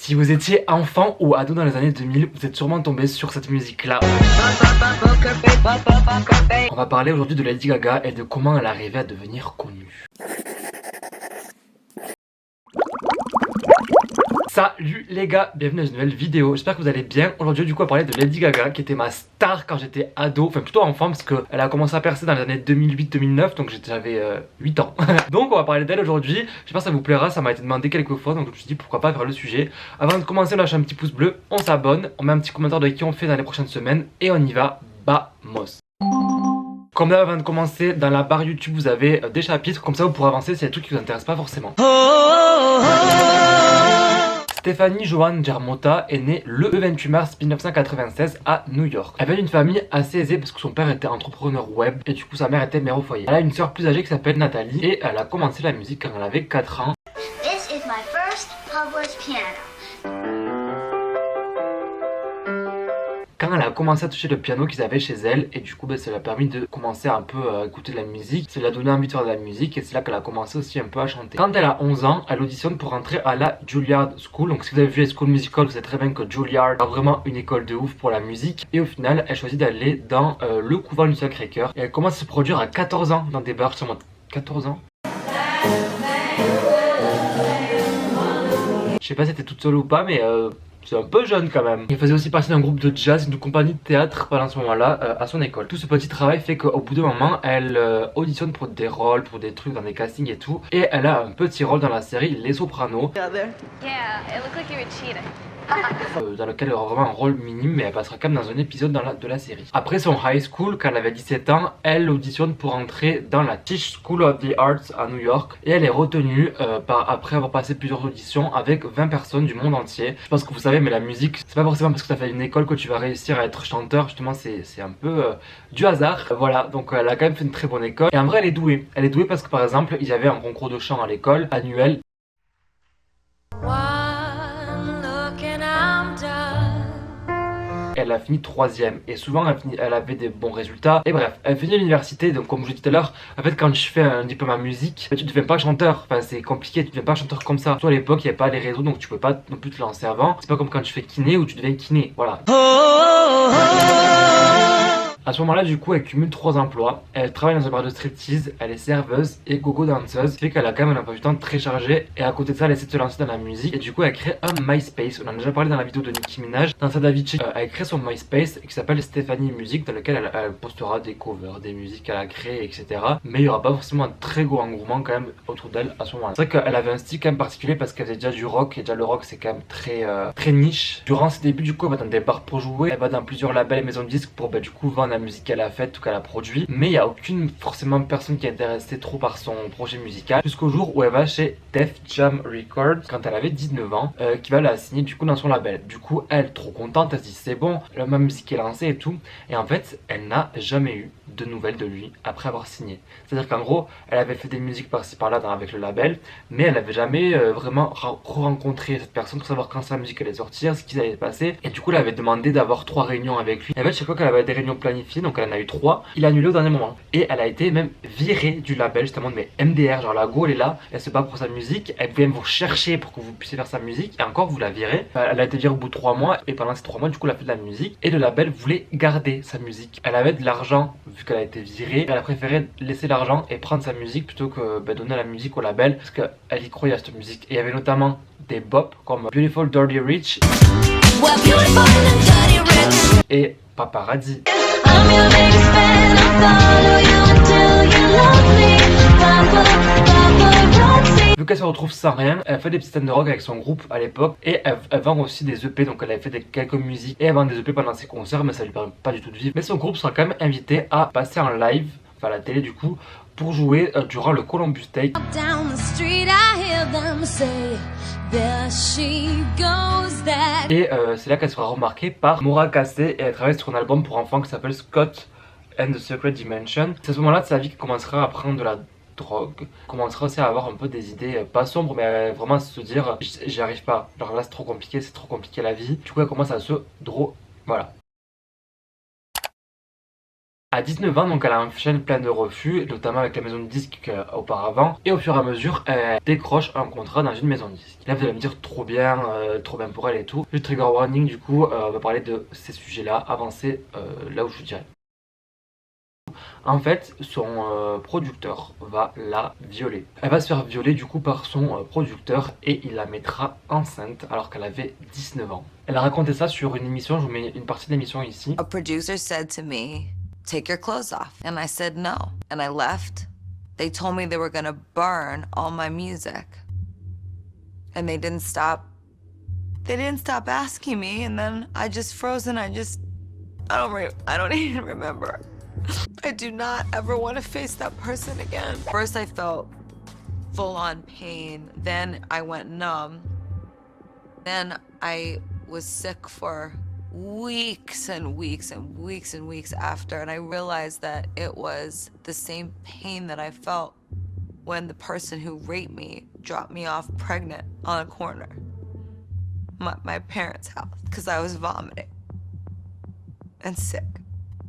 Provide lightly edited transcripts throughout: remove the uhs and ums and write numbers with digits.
Si vous étiez enfant ou ado dans les années 2000, vous êtes sûrement tombé sur cette musique-là. On va parler aujourd'hui de Lady Gaga et de comment elle est arrivée à devenir connue. Salut les gars, bienvenue dans une nouvelle vidéo, j'espère que vous allez bien. Aujourd'hui du coup on va parler de Lady Gaga qui était ma star quand j'étais ado, enfin plutôt enfant parce qu'elle a commencé à percer dans les années 2008-2009 donc j'avais 8 ans. Donc on va parler d'elle aujourd'hui, j'espère que ça vous plaira, ça m'a été demandé quelques fois donc je me suis dit pourquoi pas faire le sujet. Avant de commencer on lâche un petit pouce bleu, on s'abonne, on met un petit commentaire de qui on fait dans les prochaines semaines et on y va, vamos. Comme d'hab avant de commencer, dans la barre YouTube vous avez des chapitres, comme ça vous pourrez avancer s'il y a des trucs qui vous intéressent pas forcément. Stephanie Joan Germota est née le 28 mars 1996 à New York. Elle vient d'une famille assez aisée parce que son père était entrepreneur web et du coup sa mère était mère au foyer. Elle a une sœur plus âgée qui s'appelle Nathalie et elle a commencé la musique quand elle avait 4 ans. This is my first published piano. Quand elle a commencé à toucher le piano qu'ils avaient chez elle et du coup ça lui a permis de commencer un peu à écouter de la musique, ça lui a donné envie de faire de la musique et c'est là qu'elle a commencé aussi un peu à chanter. Quand elle a 11 ans, elle auditionne pour rentrer à la Juilliard School, donc si vous avez vu les School Musical, vous savez très bien que Juilliard a vraiment une école de ouf pour la musique et au final elle choisit d'aller dans le couvent du Sacré-Cœur et elle commence à se produire à 14 ans dans des bars, sûrement 14 ans. Je sais pas si c'était toute seule ou pas mais c'est un peu jeune quand même. Elle faisait aussi partie d'un groupe de jazz, d'une compagnie de théâtre pendant ce moment-là à son école. Tout ce petit travail fait qu'au bout d'un moment, elle auditionne pour des rôles, pour des trucs dans des castings et tout. Et elle a un petit rôle dans la série Les Sopranos. Dans lequel elle aura vraiment un rôle minime mais elle passera quand même dans un épisode de la série. Après son high school, quand elle avait 17 ans, elle auditionne pour entrer dans la Tisch School of the Arts à New York et elle est retenue après avoir passé plusieurs auditions avec 20 personnes du monde entier. Je pense que vous savez mais la musique c'est pas forcément parce que tu as fait une école que tu vas réussir à être chanteur, justement c'est un peu du hasard. Voilà, donc elle a quand même fait une très bonne école et en vrai elle est douée. Elle est douée parce que par exemple il y avait un concours de chant à l'école annuel. Elle a fini 3ème et souvent elle avait des bons résultats. Et bref, elle finit l'université, donc comme je vous l'ai dit tout à l'heure, en fait quand je fais un diplôme en musique, tu ne deviens pas chanteur, enfin c'est compliqué, tu ne deviens pas chanteur comme ça. Toi à l'époque il n'y avait pas les réseaux donc tu peux pas non plus te lancer avant. C'est pas comme quand tu fais kiné où tu deviens kiné, voilà. À ce moment-là, du coup, elle cumule 3 emplois. Elle travaille dans un bar de striptease, elle est serveuse et gogo danseuse. Ce qui fait qu'elle a quand même un emploi du temps très chargé. Et à côté de ça, elle essaie de se lancer dans la musique. Et du coup, elle crée un MySpace. On en a déjà parlé dans la vidéo de Nicki Minaj. Dans sa Davichi, elle crée son MySpace qui s'appelle Stephanie Music, dans lequel elle postera des covers, des musiques qu'elle a créées, etc. Mais il n'y aura pas forcément un très gros engouement quand même autour d'elle à ce moment-là. C'est vrai qu'elle avait un style quand même particulier parce qu'elle faisait déjà du rock. Et déjà, le rock, c'est quand même très niche. Durant ses débuts, du coup, elle va dans des bars pour jouer. Elle va dans plusieurs labels et maisons de disques pour du coup vendre la musique qu'elle a faite ou qu'elle a produit, mais il n'y a aucune forcément personne qui est intéressée trop par son projet musical jusqu'au jour où elle va chez Def Jam Records quand elle avait 19 ans qui va la signer du coup dans son label. Du coup elle trop contente, elle se dit c'est bon, ma musique est lancée et tout, et en fait elle n'a jamais eu de nouvelles de lui après avoir signé. C'est à dire qu'en gros elle avait fait des musiques par-ci par-là avec le label, mais elle n'avait jamais vraiment rencontré cette personne pour savoir quand sa musique allait sortir, ce qui allait se passer, et du coup elle avait demandé d'avoir 3 réunions avec lui. Et en fait chaque fois qu'elle avait des réunions planifiées, donc elle en a eu 3, il a annulé au dernier moment. Et elle a été même virée du label justement de MDR, genre la go elle est là, elle se bat pour sa musique, elle vient vous chercher pour que vous puissiez faire sa musique, et encore vous la virez. Elle a été virée au bout de 3 mois, et pendant ces 3 mois du coup elle a fait de la musique, et le label voulait garder sa musique. Elle avait de l'argent vu qu'elle a été virée, elle a préféré laisser l'argent et prendre sa musique plutôt que donner la musique au label, parce qu'elle y croyait à cette musique. Et il y avait notamment des bops comme Beautiful Dirty Rich et Paparazzi. Vu qu'elle se retrouve sans rien, elle fait des petites scènes de rock avec son groupe à l'époque et elle vend aussi des EP, donc elle avait fait quelques musiques et elle vend des EP pendant ses concerts, mais ça lui permet pas du tout de vivre. Mais son groupe sera quand même invité à passer en live, enfin à la télé du coup, pour jouer durant le Columbus Day. Et c'est là qu'elle sera remarquée par Maura Cassé et elle travaille sur un album pour enfants qui s'appelle Scott and the Secret Dimension. C'est à ce moment-là de sa vie qu'elle commencera à prendre de la drogue, commencera aussi à avoir un peu des idées pas sombres mais vraiment à se dire j'y arrive pas, genre là c'est trop compliqué la vie. Du coup elle commence à se voilà. À 19 ans, donc elle enchaîne plein de refus, notamment avec la maison de disques auparavant. Et au fur et à mesure, elle décroche un contrat dans une maison de disques. Là, vous allez me dire trop bien pour elle et tout. Le trigger warning, du coup, on va parler de ces sujets-là, avancer là où je vous dirais. En fait, son producteur va la violer. Elle va se faire violer du coup par son producteur et il la mettra enceinte alors qu'elle avait 19 ans. Elle a raconté ça sur une émission, je vous mets une partie de l'émission ici. A producer said to me, "Take your clothes off." And I said no. And I left. They told me they were gonna burn all my music. And they didn't stop asking me. And then I just froze and I don't even remember. I do not ever want to face that person again. First I felt full on pain. Then I went numb. Then I was sick for weeks and weeks and weeks and weeks after, and I realized that it was the same pain that I felt when the person who raped me dropped me off pregnant on a corner, my parents' house, because I was vomiting and sick.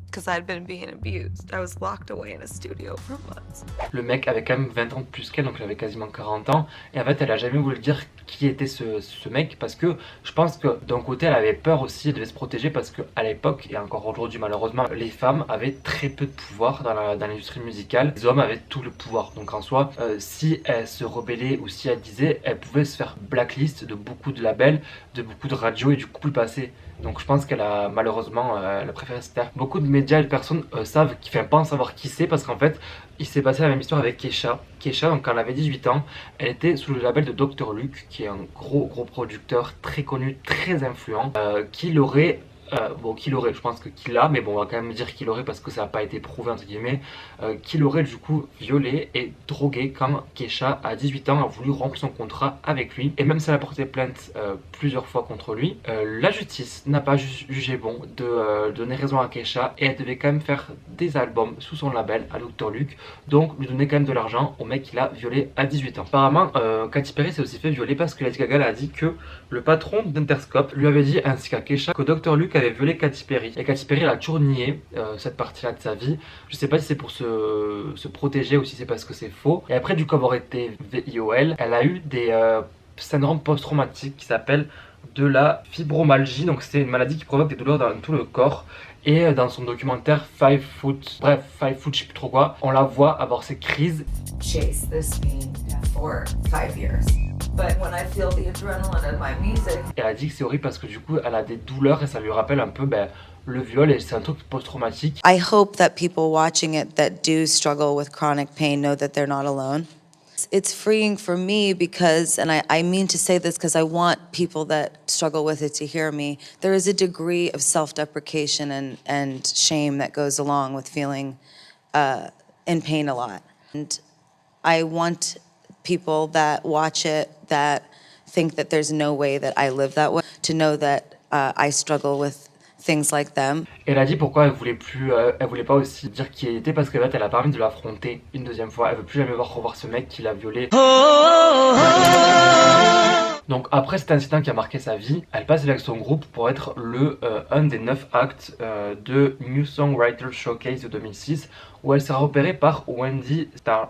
Because I'd been being abused. I was locked away in a studio for months. Le mec avait quand même 20 ans de plus qu'elle, donc elle avait quasiment 40 ans. Et en fait, elle a jamais voulu dire qui était ce mec parce que je pense que d'un côté, elle avait peur aussi, elle devait se protéger parce qu'à l'époque, et encore aujourd'hui malheureusement, les femmes avaient très peu de pouvoir dans l'industrie musicale. Les hommes avaient tout le pouvoir. Donc en soi, si elle se rebellait ou si elle disait, elle pouvait se faire blacklist de beaucoup de labels, de beaucoup de radios et du coup plus passer. Donc je pense qu'elle a malheureusement elle a préféré se taire. Beaucoup de médias et de personnes savent, pensent savoir qui c'est parce qu'en fait il s'est passé la même histoire avec Kesha. Kesha, donc quand elle avait 18 ans, elle était sous le label de Dr Luke, qui est un gros producteur très connu, très influent, qui l'aurait je pense que qu'il l'a, mais bon, on va quand même dire qu'il aurait parce que ça n'a pas été prouvé, entre guillemets, qu'il aurait du coup violé et drogué quand Kesha, à 18 ans, a voulu rompre son contrat avec lui. Et même si elle a porté plainte plusieurs fois contre lui, la justice n'a pas jugé bon de donner raison à Kesha et elle devait quand même faire des albums sous son label à Dr Luke, donc lui donner quand même de l'argent au mec qui l'a violé à 18 ans. Apparemment, Katy Perry s'est aussi fait violer parce que Lady Gaga a dit que le patron d'Interscope lui avait dit, ainsi qu'à Kesha, que Dr Luke avait violé Katy Perry. Et Katy Perry elle a toujours nié cette partie-là de sa vie. Je sais pas si c'est pour se protéger ou si c'est parce que c'est faux. Et après du coup avoir été VIOL, elle a eu des syndromes post-traumatiques qui s'appellent de la fibromyalgie. Donc c'est une maladie qui provoque des douleurs dans tout le corps. Et dans son documentaire 5 Foot, je sais plus trop quoi, on la voit avoir ces crises. Chase this pain for 5 years. But when I feel the adrenaline in my music. Et elle a dit que c'est horrible parce que du coup elle a des douleurs et ça lui rappelle un peu le viol et c'est un truc post-traumatique. I hope that people watching it that do struggle with chronic pain know that they're not alone. It's freeing for me because, and I mean to say this because I want people that struggle with it to hear me, there is a degree of self-deprecation and shame that goes along with feeling in pain a lot. And I want people that watch it that think that there's no way that I live that way to know that I struggle with things like them. Et elle a dit pourquoi elle voulait pas aussi dire qui elle était parce qu'en fait elle a pas envie de l'affronter une deuxième fois. Elle veut plus jamais revoir ce mec qui l'a violée. Donc après cet incident qui a marqué sa vie, elle passe avec son groupe pour être un des 9 actes de New Songwriter Showcase de 2006 où elle sera repérée par Wendy Starrand.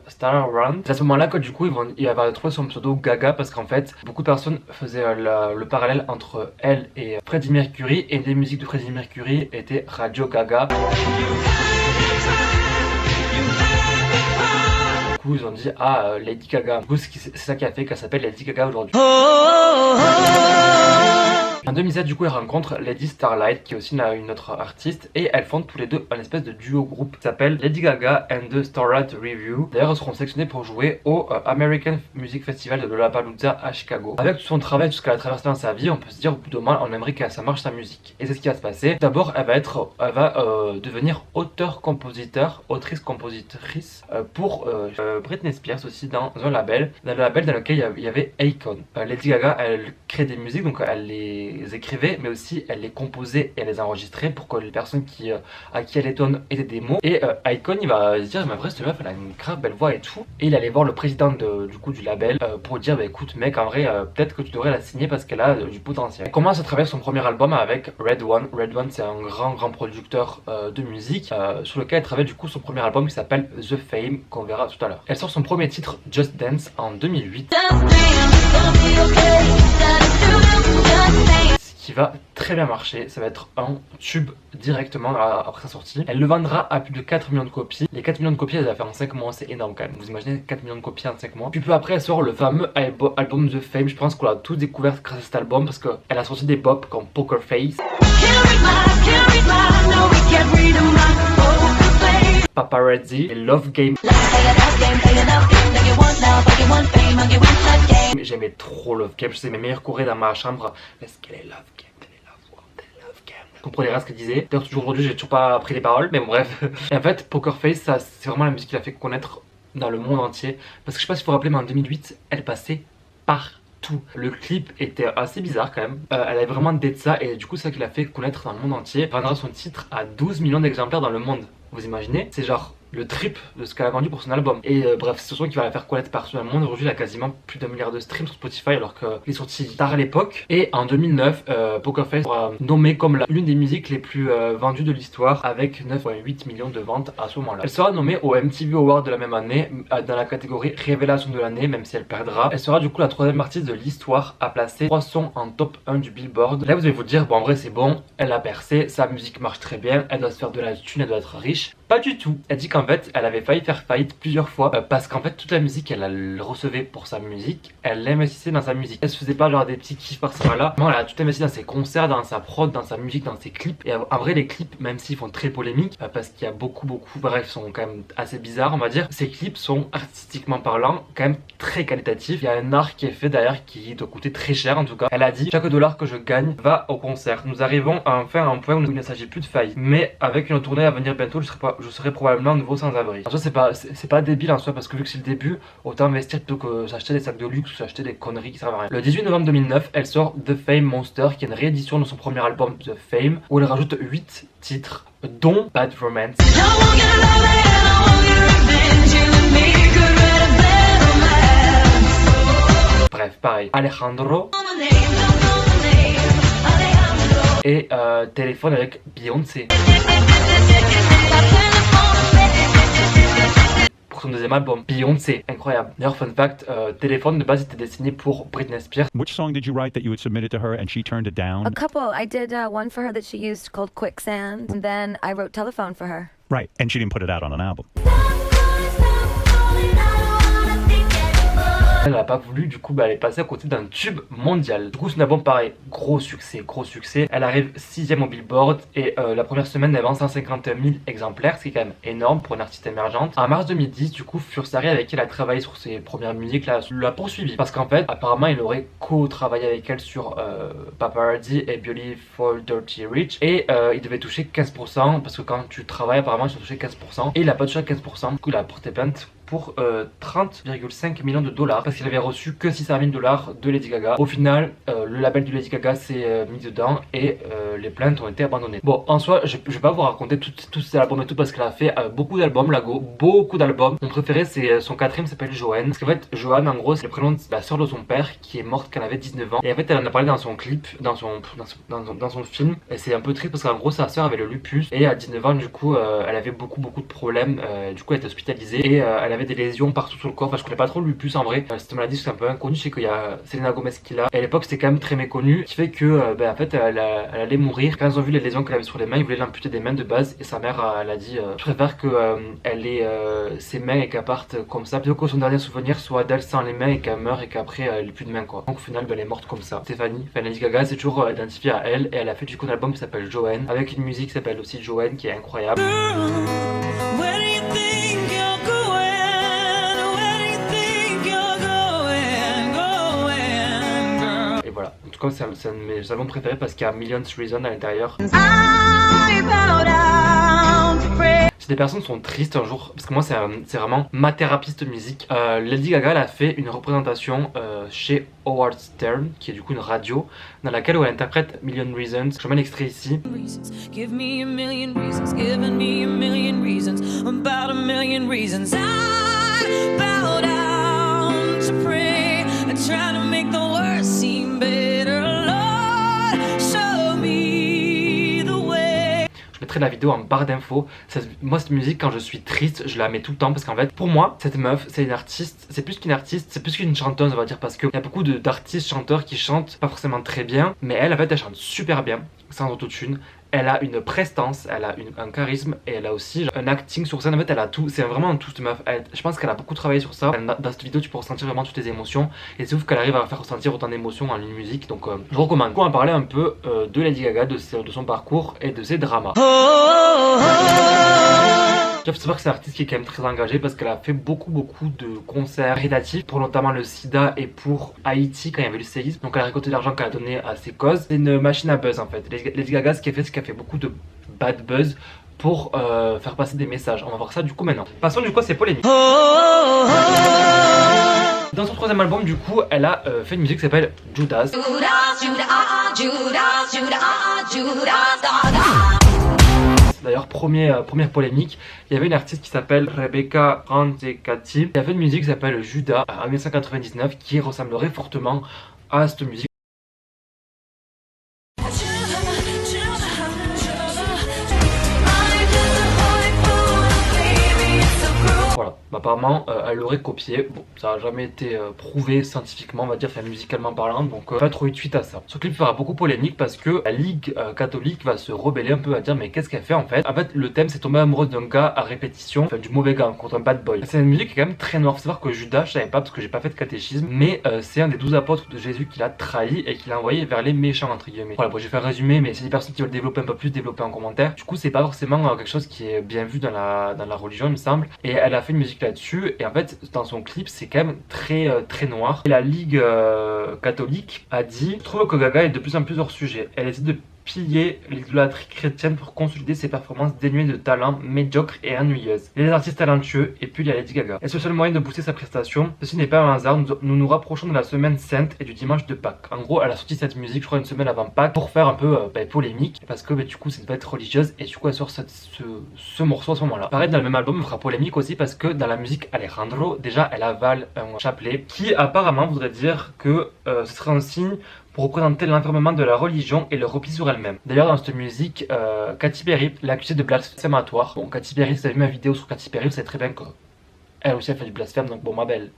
C'est à ce moment-là que du coup il va trouver son pseudo Gaga parce qu'en fait beaucoup de personnes faisaient le parallèle entre elle et Freddie Mercury et des musiques de Freddie Mercury étaient Radio Gaga. Ils ont dit Lady Gaga. Du coup c'est ça qui a fait qu'elle s'appelle Lady Gaga aujourd'hui. En 2007 du coup elle rencontre Lady Starlight qui est aussi une autre artiste et elles fondent tous les deux un espèce de duo groupe qui s'appelle Lady Gaga and the Starlight Review. D'ailleurs elles seront sélectionnées pour jouer au American Music Festival de Lollapalooza à Chicago. Avec tout son travail, tout ce qu'elle a traversé dans sa vie, on peut se dire au bout d'un moment on aimerait que ça marche sa musique. Et c'est ce qui va se passer. D'abord elle va devenir autrice-compositrice pour Britney Spears aussi dans un label. Dans le label dans lequel il y avait Akon. Lady Gaga elle crée des musiques donc elle les les écrivait, mais aussi elle les composait et elle les enregistrait pour que les personnes à qui elle étonne aient des démos. Et Akon il va se dire mais en vrai cette meuf elle a une grave belle voix et tout. Et il allait voir le président du label pour dire bah écoute mec en vrai peut-être que tu devrais la signer parce qu'elle a du potentiel. Elle commence à travailler son premier album avec Red One. Red One c'est un grand producteur de musique sur lequel elle travaille du coup son premier album qui s'appelle The Fame qu'on verra tout à l'heure. Elle sort son premier titre Just Dance en 2008. Qui va très bien marcher, ça va être un tube directement après sa sortie. Elle le vendra à plus de 4 millions de copies. Les 4 millions de copies elle a fait en 5 mois, c'est énorme quand même. Vous imaginez 4 millions de copies en 5 mois. Puis peu après elle sort le fameux album The Fame. Je pense qu'on l'a tous découvert grâce à cet album parce qu'elle a sorti des bops comme Poker Face, Paparazzi et Love Game. J'aimais trop Love Game, je sais mes meilleurs chorés dans ma chambre. Est-ce qu'elle est Love Game? Vous comprenez rien ce qu'elle disait. D'ailleurs toujours aujourd'hui j'ai toujours pas appris les paroles, mais bon bref. Et en fait Poker Face ça c'est vraiment la musique qui l'a fait connaître dans le monde entier. Parce que je sais pas si vous vous rappelez mais en 2008 elle passait partout. Le clip était assez bizarre quand même. Elle avait vraiment d'être ça et du coup c'est ça qui l'a fait connaître dans le monde entier. Elle vendra son titre à 12 millions d'exemplaires dans le monde. Vous imaginez? C'est genre le triple de ce qu'elle a vendu pour son album. Et bref, c'est ce son qui va la faire connaître partout dans le monde. Aujourd'hui, elle a quasiment plus d'1 milliard de streams sur Spotify alors qu'il est sorti tard à l'époque. Et en 2009, Poker Face sera nommée comme l'une des musiques les plus vendues de l'histoire avec 9,8 millions de ventes à ce moment-là. Elle sera nommée au MTV Award de la même année dans la catégorie Révélation de l'année, même si elle perdra. Elle sera du coup la 3e artiste de l'histoire à placer 3 sons en top 1 du Billboard. Là, vous allez vous dire, bon en vrai c'est bon, elle a percé, sa musique marche très bien, elle doit se faire de la thune, elle doit être riche. Pas du tout. Elle dit qu'en fait, elle avait failli faire faillite plusieurs fois parce qu'en fait, toute la musique, elle recevait pour sa musique, elle l'investissait dans sa musique. Elle se faisait pas genre des petits kiffs par-ci par-là. Non, elle a tout investi dans ses concerts, dans sa prod, dans sa musique, dans ses clips. Et en vrai, les clips, même s'ils font très polémique, parce qu'il y a beaucoup, bref, sont quand même assez bizarres, on va dire. Ces clips sont artistiquement parlant, quand même très qualitatifs. Il y a un art qui est fait derrière qui doit coûter très cher en tout cas. Elle a dit, chaque dollar que je gagne va au concert. Nous arrivons enfin à un point où il ne s'agit plus de faillite. Mais avec une tournée à venir bientôt, je serai probablement à nouveau sans abri. En soi c'est pas débile en soi parce que vu que c'est le début, autant investir plutôt que s'acheter des sacs de luxe ou s'acheter des conneries qui servent à rien. Le 18 novembre 2009, elle sort The Fame Monster qui est une réédition de son premier album The Fame où elle rajoute 8 titres dont Bad Romance. Bref, pareil. Alejandro et Téléphone avec Beyoncé. Pour son deuxième album, Beyoncé, incroyable. D'ailleurs, fun fact, Téléphone de base était destiné pour Britney Spears. Which song did you write that you had submitted to her and she turned it down? A couple. I did one for her that she used called Quicksand, and then I wrote Telephone for her. Right, and she didn't put it out on an album. Elle n'a pas voulu, du coup elle est passée à côté d'un tube mondial. Du coup son album pareil, gros succès. Elle arrive 6ème au Billboard et la première semaine elle vend 150 000 exemplaires, ce qui est quand même énorme pour une artiste émergente. En mars 2010 du coup Fursari avec qui elle a travaillé sur ses premières musiques l'a poursuivi. Parce qu'en fait apparemment il aurait co-travaillé avec elle sur Paparazzi et Beautiful Dirty Rich. Et il devait toucher 15% parce que quand tu travailles apparemment tu dois toucher 15%. Et il a pas touché à 15%, du coup il a porté plainte pour 30,5 millions de dollars parce qu'il avait reçu que 600 000 $ de Lady Gaga. Au final, le label de Lady Gaga s'est mis dedans et les plaintes ont été abandonnées. Bon, en soi, je vais pas vous raconter tous ces albums et tout parce qu'elle a fait beaucoup d'albums, beaucoup d'albums. Mon préféré, c'est son 4ème, s'appelle Joanne. Parce qu'en fait, Joanne, en gros, c'est le prénom de la soeur de son père qui est morte quand elle avait 19 ans. Et en fait, elle en a parlé dans son clip, dans son film. Et c'est un peu triste parce qu'en gros, sa soeur avait le lupus et à 19 ans, du coup, elle avait beaucoup de problèmes. Du coup, elle était hospitalisée et elle avait des lésions partout sur le corps. Enfin, je connais pas trop le lupus en vrai. Cette maladie, c'est un peu inconnu. Je sais qu'il y a Selena Gomez qui l'a. Et à l'époque, c'était quand même très méconnu. Ce qui fait que, en fait, elle allait mourir. Quand ils ont vu les lésions qu'elle avait sur les mains, ils voulaient l'amputer des mains de base. Et sa mère, elle a dit je préfère que elle ait ses mains et qu'elle parte comme ça plutôt que son dernier souvenir soit d'elle sans les mains et qu'elle meure et qu'après elle ait plus de mains quoi. Donc au final, elle est morte comme ça. Stéphanie, Lady Gaga, c'est toujours identifié à elle. Et elle a fait du coup un album qui s'appelle Joanne avec une musique qui s'appelle aussi Joanne qui est incroyable. Voilà. En tout cas, c'est un de mes albums préférés parce qu'il y a Millions Reasons à l'intérieur. Si des personnes sont tristes un jour, parce que moi c'est vraiment ma thérapeute musique, Lady Gaga elle a fait une représentation chez Howard Stern, qui est du coup une radio, dans laquelle où elle interprète Million Reasons. Je mets l'extrait ici. Give me a million reasons, giving me a million reasons, about a million reasons. I bow down to pray and try to make the worst seem better. Lord, show me the way. Je mettrai la vidéo en barre d'infos. Moi cette musique quand je suis triste je la mets tout le temps parce qu'en fait pour moi cette meuf c'est une artiste, c'est plus qu'une artiste, c'est plus qu'une chanteuse on va dire, parce qu'il y a beaucoup d'artistes chanteurs qui chantent pas forcément très bien, mais elle en fait elle chante super bien sans autotune. Elle a une prestance, elle a un charisme et elle a aussi un acting sur scène. En fait, elle a tout. C'est vraiment un tout cette meuf. Je pense qu'elle a beaucoup travaillé sur ça. Dans cette vidéo, tu peux ressentir vraiment toutes les émotions. Et c'est ouf qu'elle arrive à faire ressentir autant d'émotions en une musique. Donc, je recommande. On va parler un peu de Lady Gaga, de son parcours et de ses dramas. Il faut savoir que c'est un artiste qui est quand même très engagé parce qu'elle a fait beaucoup de concerts caritatifs pour notamment le sida et pour Haïti quand il y avait le séisme. Donc elle a récolté de l'argent qu'elle a donné à ces causes. C'est une machine à buzz en fait. Lady Gaga, ce qu'elle fait, c'est qu'elle fait beaucoup de bad buzz pour faire passer des messages. On va voir ça du coup maintenant. Passons du coup à ses polémiques. Dans son troisième album, du coup, elle a fait une musique qui s'appelle Judas. D'ailleurs, première polémique, il y avait une artiste qui s'appelle Rebecca Ranzekati qui a fait une musique qui s'appelle Judas en 1999 qui ressemblerait fortement à cette musique. Voilà, apparemment elle l'aurait copié. Bon, ça n'a jamais été prouvé scientifiquement, on va dire, enfin, musicalement parlant, donc pas trop eu de suite à ça. Ce clip fera beaucoup polémique parce que la Ligue catholique va se rebeller un peu, à dire mais qu'est-ce qu'elle fait en fait. En fait, le thème c'est tomber amoureuse d'un gars à répétition, enfin du mauvais gars contre un bad boy. C'est une musique qui est quand même très noire. Faut savoir que Judas, je savais pas parce que j'ai pas fait de catéchisme, mais c'est un des 12 apôtres de Jésus qui l'a trahi et qui l'a envoyé vers les méchants entre guillemets. Voilà, bon, je vais faire un résumé, mais c'est des personnes qui veulent développer un peu plus, développer en commentaire. Du coup, c'est pas forcément quelque chose qui est bien vu dans la religion, il me semble. Et elle a fait une musique là-dessus et en fait dans son clip c'est quand même très noir. Et la Ligue catholique a dit: je trouve que Gaga est de plus en plus hors sujet. Elle essaie de piller l'idolâtrie chrétienne pour consolider ses performances dénuées de talent, médiocres et ennuyeuses. Il y a des artistes talentueux et puis il y a Lady Gaga. Et c'est le seul moyen de booster sa prestation. Ceci n'est pas un hasard, nous nous rapprochons de la semaine sainte et du dimanche de Pâques. En gros, elle a sorti cette musique, je crois, une semaine avant Pâques pour faire un peu polémique parce que du coup c'est une fête religieuse et du coup elle sort ce morceau à ce moment-là. Pareil, dans le même album, elle fera polémique aussi parce que dans la musique Alejandro, déjà elle avale un chapelet qui apparemment voudrait dire que ce serait un signe pour représenter l'enfermement de la religion et le repli sur elle-même. D'ailleurs, dans cette musique, Katy Perry l'a accusée de blasphématoire. Bon, Katy Perry, si vous avez vu ma vidéo sur Katy Perry, vous savez très bien que elle aussi elle fait du blasphème, donc bon, ma belle.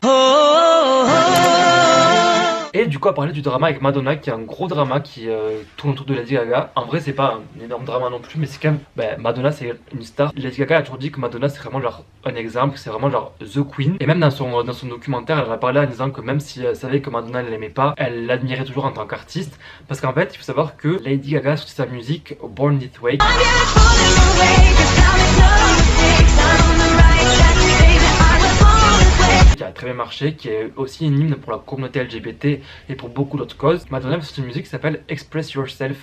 Et du coup, à parler du drama avec Madonna, qui est un gros drama qui tourne autour de Lady Gaga. En vrai, c'est pas un énorme drama non plus, mais c'est quand même. Madonna, c'est une star. Lady Gaga a toujours dit que Madonna, c'est vraiment genre un exemple, c'est vraiment genre The Queen. Et même dans son documentaire, elle en a parlé en disant que même si elle savait que Madonna ne l'aimait pas, elle l'admirait toujours en tant qu'artiste. Parce qu'en fait, il faut savoir que Lady Gaga a sorti sa musique Born This Way, qui a très bien marché, qui est aussi une hymne pour la communauté LGBT et pour beaucoup d'autres causes. Madonna, c'est une musique qui s'appelle Express Yourself.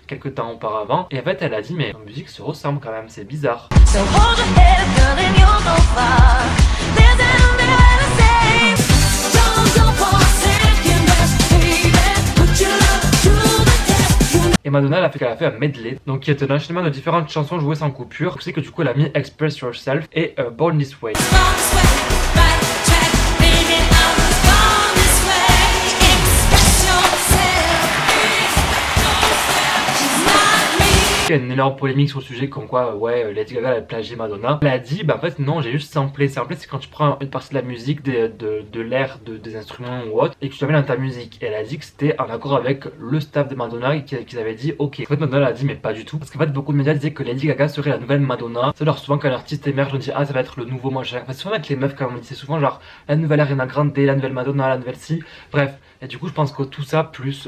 Quelques temps auparavant, et en fait elle a dit mais la musique se ressemble quand même, c'est bizarre. Et Madonna elle a fait un medley, donc qui est un enchaînement de différentes chansons jouées sans coupure. Tu sais que du coup elle a mis Express Yourself et Born This Way. Il y a une énorme polémique sur le sujet comme quoi ouais Lady Gaga elle a plagié Madonna. Elle a dit bah en fait non, j'ai juste samplé. Samplé c'est quand tu prends une partie de la musique, de l'air, des instruments ou autre et que tu la mets dans ta musique. Et elle a dit que c'était en accord avec le staff de Madonna et qu'ils avaient dit ok. En fait Madonna elle a dit mais pas du tout. Parce qu'en fait beaucoup de médias disaient que Lady Gaga serait la nouvelle Madonna. C'est alors souvent quand un artiste émerge on dit ah ça va être le nouveau machin. Enfin souvent avec les meufs comme on dit c'est souvent genre la nouvelle Ariana Grande, la nouvelle Madonna, la nouvelle si. Bref. Et du coup je pense que tout ça plus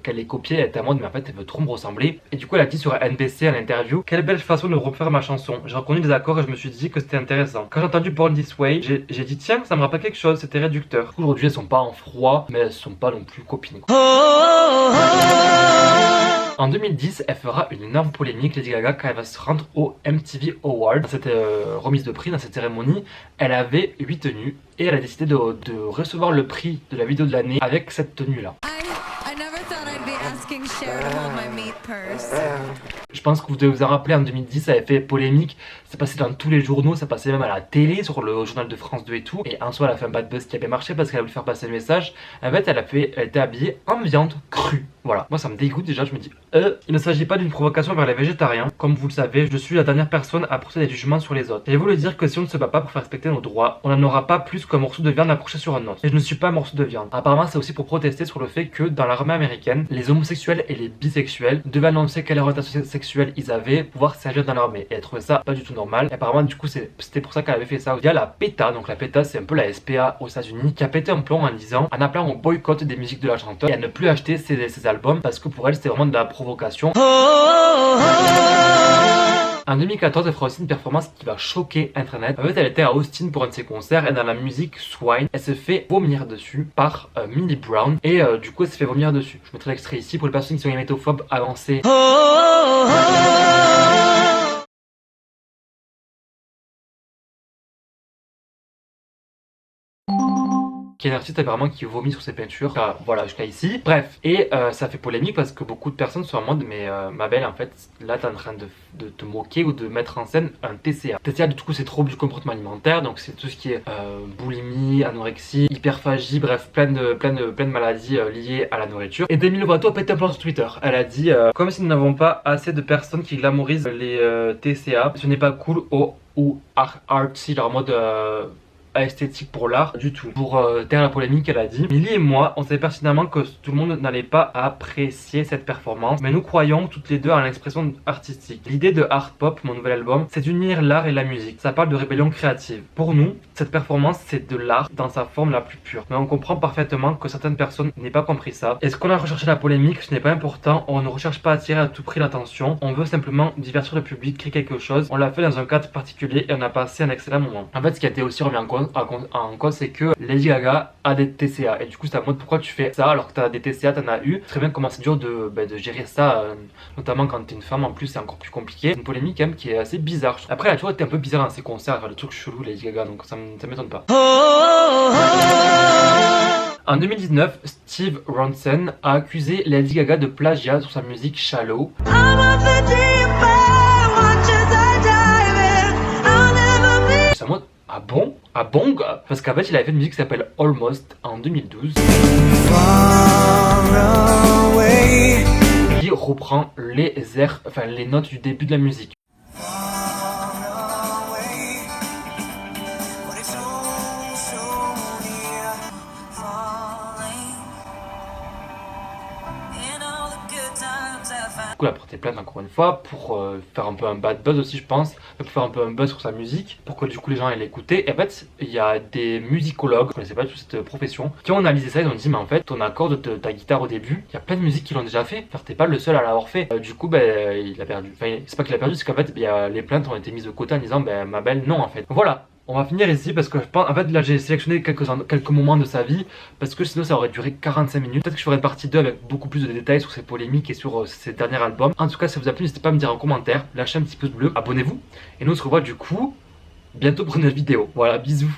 qu'elle est copiée, elle est à mode mais en fait elle veut trop me ressembler. Et du coup elle a dit sur NBC en interview: quelle belle façon de refaire ma chanson. J'ai reconnu les accords et je me suis dit que c'était intéressant. Quand j'ai entendu Born This Way, j'ai dit tiens ça me rappelle quelque chose, c'était réducteur. Aujourd'hui elles sont pas en froid mais elles sont pas non plus copines quoi. En 2010, elle fera une énorme polémique, Lady Gaga, quand elle va se rendre au MTV Awards. Dans cette remise de prix, dans cette cérémonie, elle avait 8 tenues et elle a décidé de recevoir le prix de la vidéo de l'année avec cette tenue-là. I never thought I'd be asking Cher to hold my meat purse. Je pense que vous devez vous en rappeler, en 2010, ça avait fait polémique. Ça passait dans tous les journaux, ça passait même à la télé, sur le journal de France 2 et tout. Et en soi, elle a fait un bad buzz qui avait marché parce qu'elle a voulu faire passer le message. En fait, elle était habillée en viande crue. Voilà. Moi, ça me dégoûte déjà. Je me dis, il ne s'agit pas d'une provocation vers les végétariens. Comme vous le savez, je suis la dernière personne à porter des jugements sur les autres. Et vous le dire que si on ne se bat pas pour faire respecter nos droits, on n'en aura pas plus qu'un morceau de viande accroché sur un os. Et je ne suis pas un morceau de viande. Apparemment, c'est aussi pour protester sur le fait que dans l'armée américaine, les homosexuels et les bisexuels devaient annoncer quelle orientation sexuelle ils avaient pour pouvoir servir dans l'armée. Et elle trouvait ça pas du tout normal. Et apparemment, du coup, c'était pour ça qu'elle avait fait ça. Il y a la PETA, donc la PETA, c'est un peu la SPA aux États-Unis, qui a pété un plomb en appelant au boycott des musiques de la chanteuse et à ne plus acheter ses albums parce que pour elle, c'était vraiment de la provocation. En 2014, elle fera aussi une performance qui va choquer Internet. En fait, elle était à Austin pour un de ses concerts et dans la musique Swine, elle se fait vomir dessus par Millie Brown et du coup, elle se fait vomir dessus. Je mettrai l'extrait ici pour les personnes qui sont hémétophobes avancées. Qui est un artiste apparemment qui vomit sur ses peintures, enfin, voilà, jusqu'à ici. Bref, et ça fait polémique parce que beaucoup de personnes sont en mode, mais ma belle, en fait, là t'es en train de te moquer ou de mettre en scène un TCA. TCA, du coup, c'est trouble du comportement alimentaire, donc c'est tout ce qui est boulimie, anorexie, hyperphagie, bref, plein de maladies liées à la nourriture. Et Demi Lovato a pété un plan sur Twitter. Elle a dit, comme si nous n'avons pas assez de personnes qui glamourisent les TCA, ce n'est pas cool ou artsy, genre en mode esthétique pour l'art du tout. Pour taire la polémique, elle a dit: Millie et moi, on savait pertinemment que tout le monde n'allait pas apprécier cette performance, mais nous croyons toutes les deux à l'expression artistique. L'idée de Art Pop, mon nouvel album, c'est d'unir l'art et la musique. Ça parle de rébellion créative. Pour nous, cette performance, c'est de l'art dans sa forme la plus pure. Mais on comprend parfaitement que certaines personnes n'aient pas compris ça. Est-ce qu'on a recherché la polémique? Ce n'est pas important. On ne recherche pas à attirer à tout prix l'attention. On veut simplement divertir le public, créer quelque chose. On l'a fait dans un cadre particulier et on a passé un excellent moment. En fait, ce qui a été aussi remis en cause, c'est que Lady Gaga a des TCA. Et du coup, c'est à mode, pourquoi tu fais ça alors que tu as des TCA, tu en as eu. Très bien comment c'est dur de gérer ça, notamment quand tu es une femme en plus, c'est encore plus compliqué. Une polémique quand même qui est assez bizarre. Après, elle a toujours été un peu bizarre dans ses concerts, le truc chelou, Lady Gaga, donc ça m'étonne pas. En 2019, Steve Ronson a accusé Lady Gaga de plagiat sur sa musique Shallow. C'est à moi. Ah bon? Ah bon? Parce qu'en fait, il avait fait une musique qui s'appelle Almost en 2012. Qui reprend les airs, enfin les notes du début de la musique. Du coup, elle a porté plainte encore une fois pour faire un peu un bad buzz aussi, je pense, pour faire un peu un buzz sur sa musique, pour que du coup les gens aient l'écouter. Et en fait, il y a des musicologues, je connaissais pas du tout cette profession, qui ont analysé ça. Ils ont dit, mais en fait, ton accord de ta guitare au début, il y a plein de musiques qui l'ont déjà fait. Enfin, t'es pas le seul à l'avoir fait. Du coup, ben, il a perdu. Enfin, c'est pas qu'il a perdu, c'est qu'en fait, les plaintes ont été mises de côté en disant, ben, ma belle, non, en fait. Voilà. On va finir ici parce que je pense, en fait là j'ai sélectionné quelques moments de sa vie parce que sinon ça aurait duré 45 minutes. Peut-être que je ferai une partie 2 avec beaucoup plus de détails sur ses polémiques et sur ses derniers albums. En tout cas, si ça vous a plu, n'hésitez pas à me dire en commentaire, lâchez un petit pouce bleu, abonnez-vous et nous on se revoit du coup bientôt pour une nouvelle vidéo. Voilà, bisous.